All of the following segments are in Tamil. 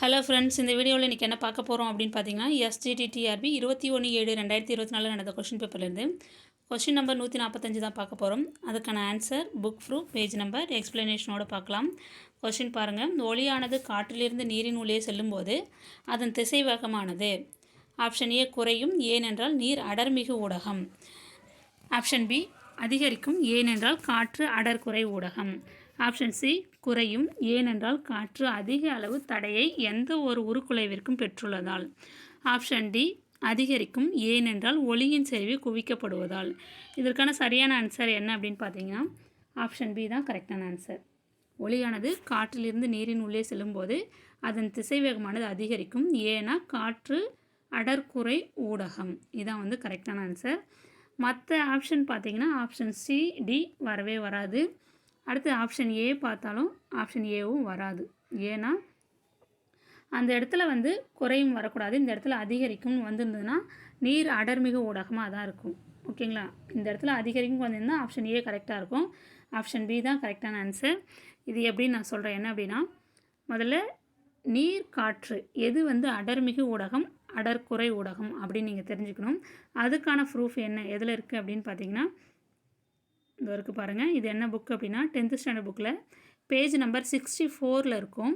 ஹலோ ஃப்ரெண்ட்ஸ், இந்த வீடியோவில் இன்றைக்கி என்ன பார்க்க போகிறோம் அப்படின்னு பார்த்தீங்கன்னா, எஸ்ஜிடிடிஆர்பி 21/7/2024 நடந்த கொஷின் பேப்பர்லேருந்து கொஷின் நம்பர் 145 தான் பார்க்க போகிறோம். அதுக்கான answer, book proof, page number, எக்ஸ்ப்ளனேஷனோடு பார்க்கலாம். கொஷின் பாருங்கள். ஒளியானது காற்றிலிருந்து நீரின் உள்ளே செல்லும்போது அதன் திசைவேகமானது ஆப்ஷன் ஏ குறையும், ஏனென்றால் நீர் அடர்மிகு ஊடகம். ஆப்ஷன் பி அதிகரிக்கும், ஏனென்றால் காற்று அடர்குறை ஊடகம். ஆப்ஷன் சி குறையும், ஏனென்றால் காற்று அதிக அளவு தடையை எந்த ஒரு உருக்குலைவிற்கும் பெற்றுள்ளதால். ஆப்ஷன் டி அதிகரிக்கும், ஏனென்றால் ஒளியின் செறிவு குவிக்கப்படுவதால். இதற்கான சரியான ஆன்சர் என்ன அப்படின்னு பார்த்தீங்கன்னா, ஆப்ஷன் பி தான் கரெக்டான ஆன்சர். ஒளியானது காற்றிலிருந்து நீரின் உள்ளே செல்லும்போது அதன் திசைவேகமானது அதிகரிக்கும், ஏன்னா காற்று அடர்குறை ஊடகம். இதான் கரெக்டான ஆன்சர். மற்ற ஆப்ஷன் பார்த்திங்கன்னா ஆப்ஷன் சி, டி வரவே வராது. அடுத்து ஆப்ஷன் ஏ பார்த்தாலும் ஆப்ஷன் ஏவும் வராது. ஏன்னா அந்த இடத்துல குறையும் வரக்கூடாது, இந்த இடத்துல அதிகரிக்கும்னு வந்திருந்ததுன்னா நீர் அடர்மிகு ஊடகமாக தான் இருக்கும். ஓகேங்களா? இந்த இடத்துல அதிகரிக்கும் வந்திருந்தால் ஆப்ஷன் ஏ கரெக்டாக இருக்கும். ஆப்ஷன் பி தான் கரெக்டான ஆன்சர். இது எப்படின்னு நான் சொல்கிறேன். என்ன அப்படின்னா, முதல்ல நீர் காற்று எது அடர்மிகு ஊடகம், அடர்குறை ஊடகம் அப்படின்னு நீங்கள் தெரிஞ்சுக்கணும். அதுக்கான ப்ரூஃப் என்ன எதில் இருக்குது அப்படின்னு பார்த்தீங்கன்னா, இந்த இருக்குது பாருங்கள். இது என்ன புக் அப்படின்னா 10th ஸ்டாண்டர்ட் புக்கில் பேஜ் நம்பர் 64 இருக்கும்.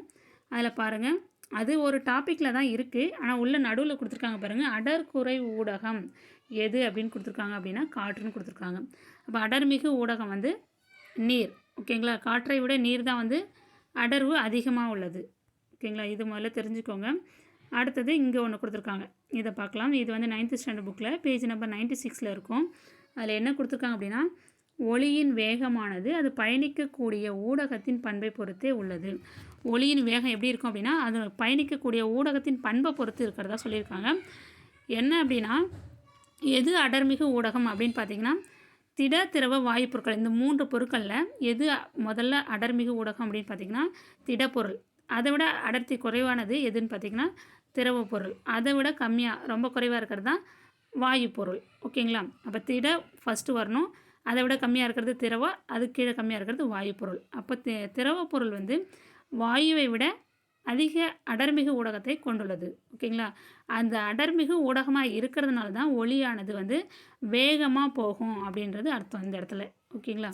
அதில் பாருங்கள், அது ஒரு டாப்பிக்கில் தான் இருக்குது. ஆனால் உள்ள நடுவில் கொடுத்துருக்காங்க பாருங்கள், அடர்குறை ஊடகம் எது அப்படின்னு கொடுத்துருக்காங்க அப்படின்னா காற்றுன்னு கொடுத்துருக்காங்க. அப்போ அடர்மிகு ஊடகம் நீர். ஓகேங்களா? காற்றை விட நீர் தான் அடர்வு அதிகமாக உள்ளது. ஓகேங்களா? இது முதல்ல தெரிஞ்சுக்கோங்க. அடுத்தது இங்கே ஒன்று கொடுத்துருக்காங்க, இதை பார்க்கலாம். இது 9th ஸ்டாண்டர்ட் புக்கில் பேஜ் நம்பர் 96 இருக்கும். அதில் என்ன கொடுத்துருக்காங்க அப்படின்னா, ஒளியின் வேகமானது அது பயணிக்கக்கூடிய ஊடகத்தின் பண்பை பொறுத்தே உள்ளது. ஒளியின் வேகம் எப்படி இருக்கும் அப்படின்னா, அது பயணிக்கக்கூடிய ஊடகத்தின் பண்பை பொறுத்து இருக்கிறதா சொல்லியிருக்காங்க. என்ன அப்படின்னா, எது அடர்மிகு ஊடகம் அப்படின்னு பார்த்தீங்கன்னா, திட, திரவ, வாயு பொருட்கள், இந்த 3 பொருட்களில் எது முதல்ல அடர்மிகு ஊடகம் அப்படின்னு பார்த்தீங்கன்னா திடப்பொருள். அதை விட அடர்த்தி குறைவானது எதுன்னு பார்த்திங்கன்னா திரவ பொருள். அதை விட கம்மியாக ரொம்ப குறைவாக இருக்கிறது தான் வாயு பொருள். ஓகேங்களா? அப்போ திட ஃபஸ்ட்டு வரணும், அதை விட கம்மியாக இருக்கிறது திரவ, அது கீழே கம்மியாக இருக்கிறது வாயு பொருள். அப்போ திரவ பொருள் வாயுவை விட அதிக அடர்மிகு ஊடகத்தை கொண்டுள்ளது. ஓகேங்களா? அந்த அடர்மிகு ஊடகமாக இருக்கிறதுனால தான் ஒளியானது வேகமாக போகும் அப்படின்றது அர்த்தம் இந்த இடத்துல. ஓகேங்களா?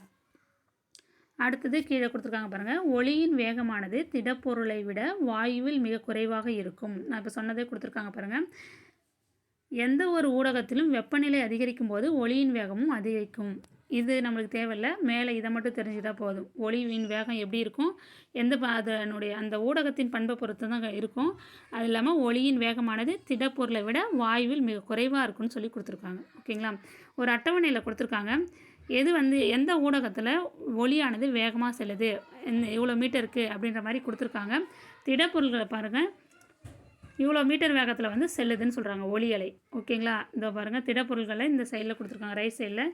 அடுத்தது கீழே கொடுத்துருக்காங்க பாருங்கள், ஒளியின் வேகமானது திடப்பொருளை விட வாயுவில் மிக குறைவாக இருக்கும். நான் இப்போ சொன்னதே கொடுத்துருக்காங்க பாருங்கள். எந்த ஒரு ஊடகத்திலும் வெப்பநிலை அதிகரிக்கும் போது ஒளியின் வேகமும் அதிகரிக்கும். இது நம்மளுக்கு தேவையில்லை, மேலே இதை மட்டும் தெரிஞ்சுக்கிட்டால் போதும். ஒளியின் வேகம் எப்படி இருக்கும், அதனுடைய அந்த ஊடகத்தின் பண்பை பொறுத்து தான் இருக்கும். அது இல்லாமல் ஒளியின் வேகமானது திடப்பொருளை விட வாயுவில் மிக குறைவாக இருக்குன்னு சொல்லி கொடுத்துருக்காங்க. ஓகேங்களா? ஒரு அட்டவணையில் கொடுத்துருக்காங்க, எது எந்த ஊடகத்தில் ஒளியானது வேகமாக செல்லுது, இவ்வளோ மீட்டருக்கு அப்படின்ற மாதிரி கொடுத்துருக்காங்க. திடப்பொருள்களை பாருங்கள், இவ்வளோ மீட்டர் வேகத்தில் செல்லுதுன்னு சொல்கிறாங்க ஒளி அலை. ஓகேங்களா? இந்த பாருங்கள், திடப்பொருள்களை இந்த சைடில் கொடுத்துருக்காங்க, ரைட் சைடில்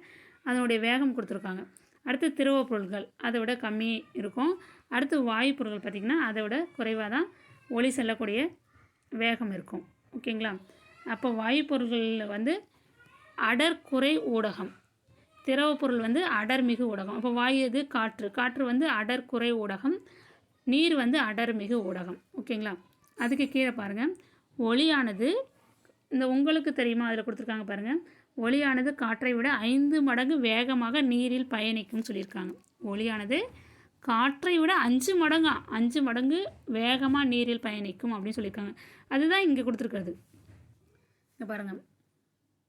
அதனுடைய வேகம் கொடுத்துருக்காங்க. அடுத்து திரவ பொருள்கள் அதை விட கம்மி இருக்கும். அடுத்து வாயு பொருட்கள் பார்த்திங்கன்னா அதை விட குறைவாக தான் ஒளி செல்லக்கூடிய வேகம் இருக்கும். ஓகேங்களா? அப்போ வாயு பொருள்களில் அடர்குறை ஊடகம், திரவ பொருள் அடர்மிகு ஊடகம். அப்போ வாயு எது? காற்று. காற்று அடர்குறை ஊடகம், நீர் அடர்மிகு ஊடகம். ஓகேங்களா? அதுக்கு கீழே பாருங்கள், ஒளியானது இந்த உங்களுக்கு தெரியுமா அதில் கொடுத்துருக்காங்க பாருங்கள், ஒளியானது காற்றை விட 5 மடங்கு வேகமாக நீரில் பயணிக்கும்னு சொல்லியிருக்காங்க. ஒளியானது காற்றை விட 5 மடங்கு வேகமாக நீரில் பயணிக்கும் அப்படின்னு சொல்லியிருக்காங்க. அதுதான் இங்கே கொடுத்துருக்கிறது. இங்கே பாருங்கள்,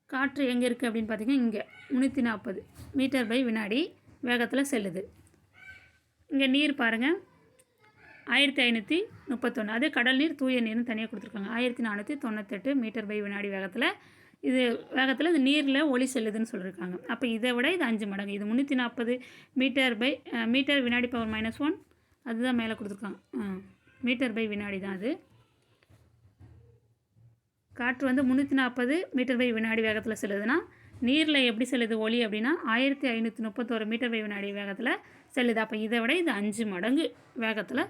காற்று எங்கே இருக்குது அப்படின்னு பார்த்தீங்கன்னா இங்கே 340 மீட்டர் பை வினாடி வேகத்தில் செல்லுது. இங்கே நீர் பாருங்கள் 1531, அதே கடல் நீர் தூய நீர்னு தனியாக கொடுத்துருக்காங்க. 1498 மீட்டர் பை வினாடி வேகத்தில் இந்த நீரில் ஒளி செல்லுதுன்னு சொல்லியிருக்காங்க. அப்போ இதை விட இது 5 மடங்கு. இது 340 மீட்டர் வினாடி பவர் -1, அதுதான் மேலே கொடுத்துருக்காங்க. மீட்டர் பை வினாடி தான் அது. காற்று 340 மீட்டர் பை வினாடி வேகத்தில் செல்லுதுன்னா நீரில் எப்படி செல்லுது ஒளி அப்படின்னா 1531 மீட்டர் பை வினாடி வேகத்தில் செல்லுது. அப்போ இதை விட இது 5 மடங்கு வேகத்தில்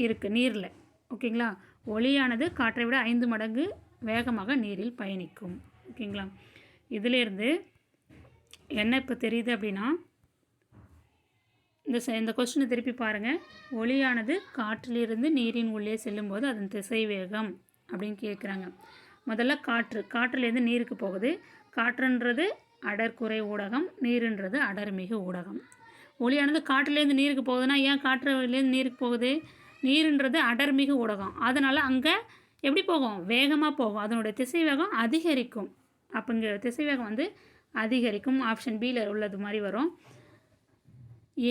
இருக்குது நீரில். ஓகேங்களா? ஒளியானது காற்றை விட 5 மடங்கு வேகமாக நீரில் பயணிக்கும். ஓகேங்களா? இதிலேருந்து என்ன இப்போ தெரியுது அப்படின்னா, இந்த கொஸ்டினை திருப்பி பாருங்கள். ஒளியானது காற்றிலிருந்து நீரின் உள்ளே செல்லும்போது அதன் திசைவேகம் அப்படின்னு கேட்குறாங்க. முதல்ல காற்றுலேருந்து நீருக்கு போகுது. காற்றுன்றது அடர்குறை ஊடகம், நீருன்றது அடர்மிகு ஊடகம். ஒளியானது காற்றுலேருந்து நீருக்கு போகுதுன்னா ஏன் காற்றுலேருந்து நீருக்கு போகுது? நீருன்றது அடர்மிகு ஊடகம், அதனால் அங்கே எப்படி போகும்? வேகமாக போகும். அதனுடைய திசைவேகம் அதிகரிக்கும். அப்போ இங்கே திசைவேகம் வந்து அதிகரிக்கும். ஆப்ஷன் பியில் உள்ளது மாதிரி வரும்.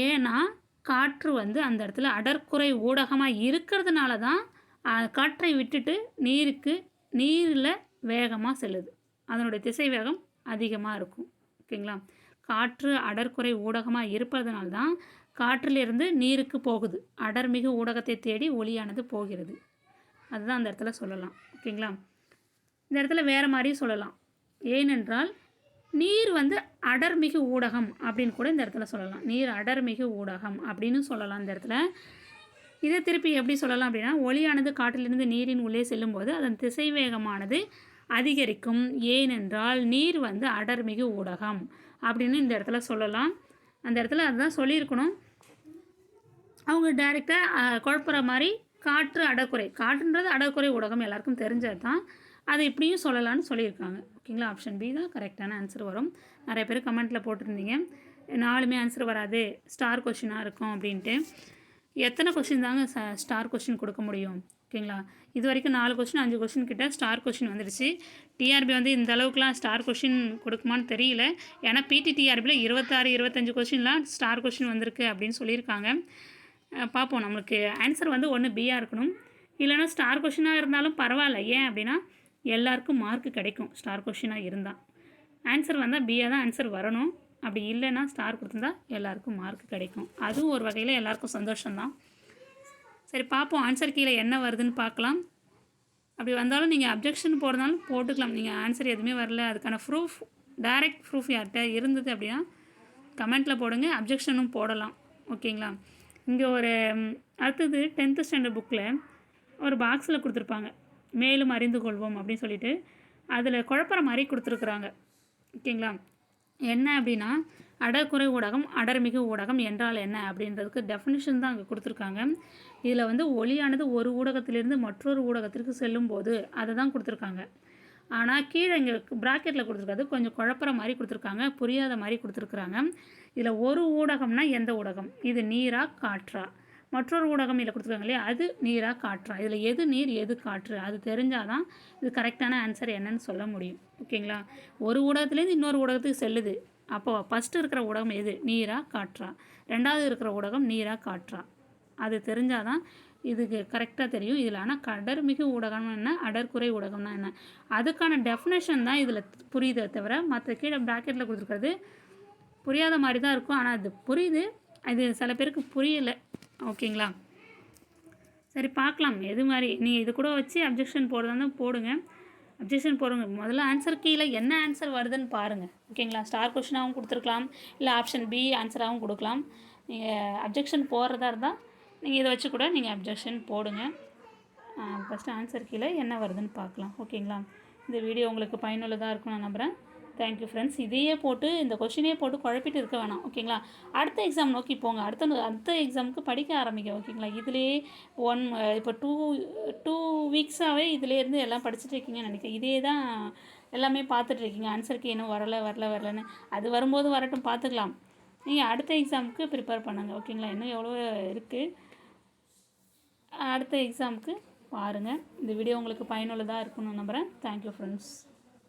ஏன்னா காற்று வந்து அந்த இடத்துல அடர்குறை ஊடகமாக இருக்கிறதுனால தான் காற்றை விட்டுட்டு நீரில் வேகமாக செல்லுது. அதனுடைய திசைவேகம் அதிகமாக இருக்கும். ஓகேங்களா? காற்று அடர்குறை ஊடகமாக இருப்பதனால தான் காற்றிலிருந்து நீருக்கு போகுது. அடர்மிகு ஊடகத்தை தேடி ஒளியானது போகிறது. அதுதான் அந்த இடத்துல சொல்லலாம். ஓகேங்களா? இந்த இடத்துல வேறு மாதிரியும் சொல்லலாம். ஏனென்றால் நீர் வந்து அடர்மிகு ஊடகம் அப்படின்னு கூட இந்த இடத்துல சொல்லலாம். நீர் அடர்மிகு ஊடகம் அப்படின்னு சொல்லலாம் இந்த இடத்துல. இதை திருப்பி எப்படி சொல்லலாம் அப்படின்னா, ஒளியானது காற்றிலிருந்து நீரின் உள்ளே செல்லும்போது அதன் திசைவேகமானது அதிகரிக்கும். ஏனென்றால் நீர் வந்து அடர்மிகு ஊடகம் அப்படின்னு இந்த இடத்துல சொல்லலாம். அந்த இடத்துல அதுதான் சொல்லியிருக்கணும். அவங்க டைரெக்டாக குழப்புற மாதிரி காற்றுன்றது அடர்குறை ஊடகம் எல்லாருக்கும் தெரிஞ்சது தான். அதை இப்படியும் சொல்லலான்னு சொல்லியிருக்காங்க. ஓகேங்களா? ஆப்ஷன் பி தான் கரெக்டான ஆன்சர் வரும். நிறைய பேர் கமெண்ட்டில் போட்டிருந்தீங்க 4மே ஆன்சர் வராது, ஸ்டார் கொஷினாக இருக்கும் அப்படின்ட்டு. எத்தனை கொஷின் தாங்க ஸ்டார் கொஷின் கொடுக்க முடியும்? ஓகேங்களா? இது வரைக்கும் 4 கொஷின் 5 கொஷின் கிட்ட ஸ்டார் கொஷின் வந்துடுச்சு. டிஆர்பி வந்து இந்த அளவுக்குலாம் ஸ்டார் கொஷின் கொடுக்குமான்னு தெரியல. ஏன்னா பிடிடிஆர்பியில் 26 25 கொஷின்லாம் ஸ்டார் கொஷின் வந்திருக்கு அப்படின்னு சொல்லியிருக்காங்க. பார்ப்போம். நம்மளுக்கு ஆன்சர் வந்து ஒன்று பியாக இருக்கணும், இல்லைனா ஸ்டார் கொஷினாக இருந்தாலும் பரவாயில்ல. ஏன் அப்படின்னா எல்லாருக்கும் மார்க் கிடைக்கும். ஸ்டார் கொஷினாக இருந்தால் ஆன்சர் வந்தால் பியாக தான் ஆன்சர் வரணும். அப்படி இல்லைன்னா ஸ்டார் கொடுத்துருந்தா எல்லாருக்கும் மார்க் கிடைக்கும். அதுவும் ஒரு வகையில் எல்லாருக்கும் சந்தோஷம்தான். சரி, பார்ப்போம் ஆன்சர் கீழே என்ன வருதுன்னு பார்க்கலாம். அப்படி வந்தாலும் நீங்கள் அப்ஜெக்ஷன் போடுறதாலும் போட்டுக்கலாம். நீங்கள் ஆன்சர் எதுவுமே வரல, அதுக்கான டைரக்ட் ப்ரூஃப் யார்கிட்ட இருந்தது அப்படின்னா கமெண்ட்டில் போடுங்க. அப்ஜெக்ஷனும் போடலாம். ஓகேங்களா? இங்கே ஒரு அடுத்தது 10th ஸ்டாண்டர்ட் புக்கில் ஒரு பாக்ஸில் கொடுத்துருப்பாங்க, மேலும் அறிந்து கொள்வோம் அப்படின்னு சொல்லிட்டு. அதில் குழப்பற மாதிரி கொடுத்துருக்குறாங்க. ஓகேங்களா? என்ன அப்படின்னா, அடர்குறை ஊடகம் அடர்மிகு ஊடகம் என்றால் என்ன அப்படின்றதுக்கு டெஃபினிஷன் தான் அங்கே கொடுத்துருக்காங்க. இதில் வந்து ஒளியானது ஒரு ஊடகத்திலிருந்து மற்றொரு ஊடகத்திற்கு செல்லும் போது அதை தான் கொடுத்துருக்காங்க. ஆனால் கீழே இங்கே ப்ராக்கெட்டில் கொடுத்துருக்காது, கொஞ்சம் குழப்பற மாதிரி கொடுத்துருக்காங்க, புரியாத மாதிரி கொடுத்துருக்குறாங்க. இதில் ஒரு ஊடகம்னா எந்த ஊடகம்? இது நீரா காற்றா? மற்றொரு ஊடகம் இதில் கொடுத்துருக்காங்க இல்லையா, அது நீரா காற்றா? இதில் எது நீர் எது காற்று அது தெரிஞ்சால் தான் இது கரெக்டான ஆன்சர் என்னன்னு சொல்ல முடியும். ஓகேங்களா? ஒரு ஊடகத்துலேருந்து இன்னொரு ஊடகத்துக்கு செல்லுது. அப்போது ஃபஸ்ட்டு இருக்கிற ஊடகம் எது? நீரா காற்றா? ரெண்டாவது இருக்கிற ஊடகம் நீரா காற்றா? அது தெரிஞ்சால் தான் இதுக்கு கரெக்டாக தெரியும். இதில் ஆனால் அடர்மிகு ஊடகம்னா என்ன, அடர்குறை ஊடகம்னா என்ன, அதுக்கான டெஃபினேஷன் தான் இதில் புரியுதே தவிர மற்ற கீழே ப்ராக்கெட்டில் கொடுத்துருக்கிறது புரியாத மாதிரி தான் இருக்கும். ஆனால் அது புரியுது, அது சில பேருக்கு புரியலை. ஓகேங்களா? சரி, பார்க்கலாம் எது மாதிரி. நீங்கள் இது கூட வச்சு அப்ஜெக்ஷன் போடுறதா போடுங்க. அப்ஜெக்ஷன் போடுங்க. முதல்ல ஆன்சர் கீழே என்ன ஆன்சர் வருதுன்னு பாருங்கள். ஓகேங்களா? ஸ்டார் கொஷினாகவும் கொடுத்துருக்கலாம், இல்லை ஆப்ஷன் பி ஆன்சராகவும் கொடுக்கலாம். நீங்கள் அப்ஜெக்ஷன் போடுறதா இருந்தால் நீங்கள் இதை வச்சு கூட நீங்கள் அப்ஜெக்ஷன் போடுங்க. ஃபஸ்ட்டு ஆன்சர் கீழே என்ன வருதுன்னு பார்க்கலாம். ஓகேங்களா? இந்த வீடியோ உங்களுக்கு பயனுள்ளதாக இருக்கும் நான் நம்புகிறேன். Thank you friends. இதையே போட்டு இந்த கொஷினே போட்டு குழப்பிட்டு இருக்க வேணாம். ஓகேங்களா? அடுத்த எக்ஸாம் நோக்கி போங்க. அடுத்த எக்ஸாமுக்கு படிக்க ஆரம்பிங்க. ஓகேங்களா? இதிலே இப்போ டூ வீக்ஸாகவே இதிலேருந்து எல்லாம் படிச்சுட்டு இருக்கீங்கன்னு நினைக்கிறேன். இதே தான் எல்லாமே பார்த்துட்ருக்கீங்க. ஆன்சருக்கு இன்னும் வரலன்னு. அது வரும்போது வரட்டும், பார்த்துக்கலாம். நீங்கள் அடுத்த எக்ஸாமுக்கு ப்ரிப்பேர் பண்ணுங்கள். ஓகேங்களா? இன்னும் எவ்வளோ இருக்குது. அடுத்த எக்ஸாமுக்கு பாருங்கள். இந்த வீடியோ உங்களுக்கு பயனுள்ளதாக இருக்குன்னு நம்புகிறேன். Thank you friends.